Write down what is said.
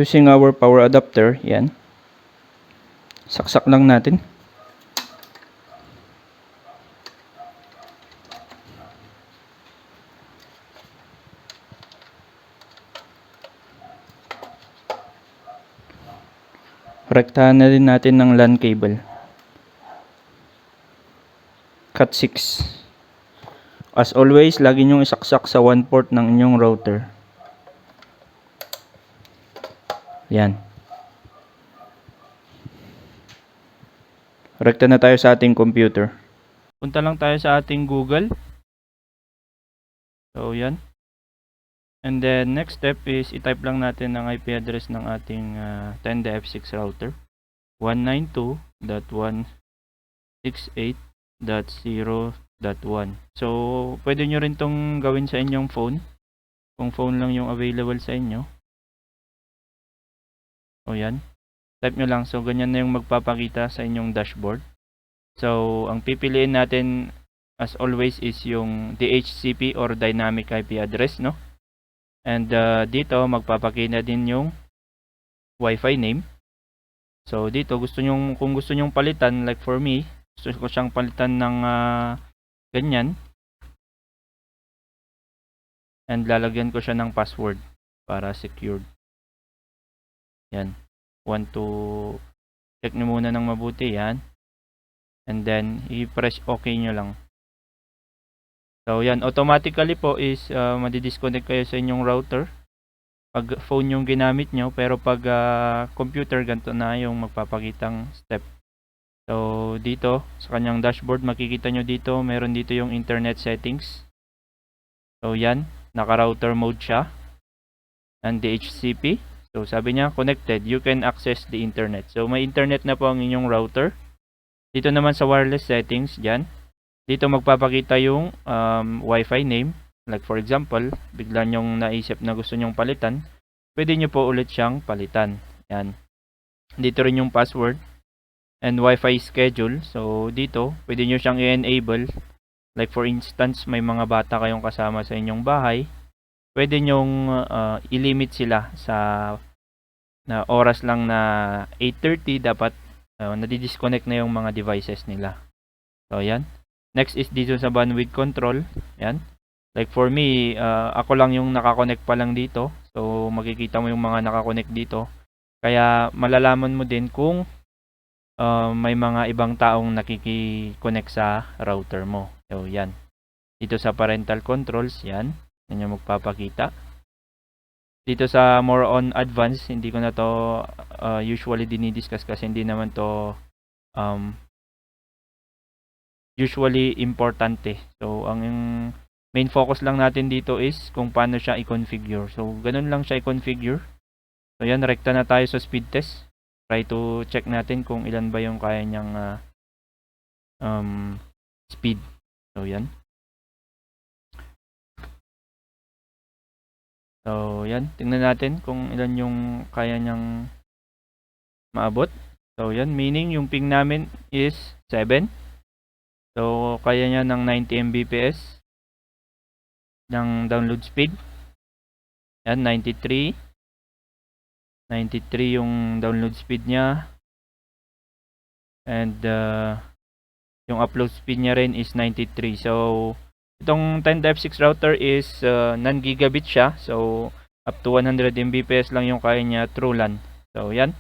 using our power adapter. Yan. Saksak lang natin. Rektahan na din natin ng LAN cable. Cat6. As always, lagi nyong isaksak sa 1 port ng inyong router. Yan. Rekta na tayo sa ating computer. Punta lang tayo sa ating Google. So, yan. And then, next step is i-type lang natin ang IP address ng ating Tenda F6 router. 192.168.0.1. So, pwede nyo rin tong gawin sa inyong phone. Kung phone lang yung available sa inyo. O yan. Type nyo lang. So, ganyan na yung magpapakita sa inyong dashboard. So, ang pipiliin natin as always is yung DHCP or Dynamic IP address, no? And dito magpapakita din yung wifi name. So dito kung gusto nyong palitan, like for me, gusto ko siyang palitan ng ganyan. And lalagyan ko siya ng password para secured. Yan. Want to check nyo muna ng mabuti yan. And then i-press OK nyo lang. So yan, automatically po is madi-disconnect kayo sa inyong router pag phone yung ginamit nyo, pero pag computer, ganito na yung magpapakitang step. So dito sa kanyang dashboard, makikita nyo dito, meron dito yung internet settings. So yan, naka-router mode siya and DHCP. So sabi niya connected, you can access the internet. So may internet na po ang inyong router. Dito naman sa wireless settings, dyan dito magpapakita yung wifi name. Like for example, bigla nyong naisip na gusto nyong palitan, pwede nyo po ulit siyang palitan. Yan. Dito rin yung password and wifi schedule. So dito, pwede nyo siyang i-enable. Like for instance, may mga bata kayong kasama sa inyong bahay, pwede nyong i-limit sila sa na oras lang na 8:30 dapat nadi-disconnect na yung mga devices nila. So yan. Next is dito sa bandwidth control. Yan. Like for me, ako lang yung nakakonect pa lang dito. So makikita mo yung mga nakakonect dito. Kaya malalaman mo din kung may mga ibang taong nakiki-connect sa router mo. So yan. Dito sa parental controls, yan. Yan yung magpapakita. Dito sa more on advanced, hindi ko na to usually dinidiscuss kasi hindi naman to usually importante. So ang main focus lang natin dito is kung paano siya i-configure. So ganun lang siya i-configure. So yan, rekta na tayo sa speed test. Try to check natin kung ilan ba yung kaya niyang speed. So yan. So yan, tingnan natin kung ilan yung kaya niyang maabot. So yan, meaning yung ping namin is 7. So kaya niya ng 90 Mbps ng download speed. Yan, 93 yung download speed niya. And yung upload speed niya rin is 93. So itong Tenda F6 router is non-gigabit siya. So up to 100 Mbps lang yung kaya niya through LAN. So yan.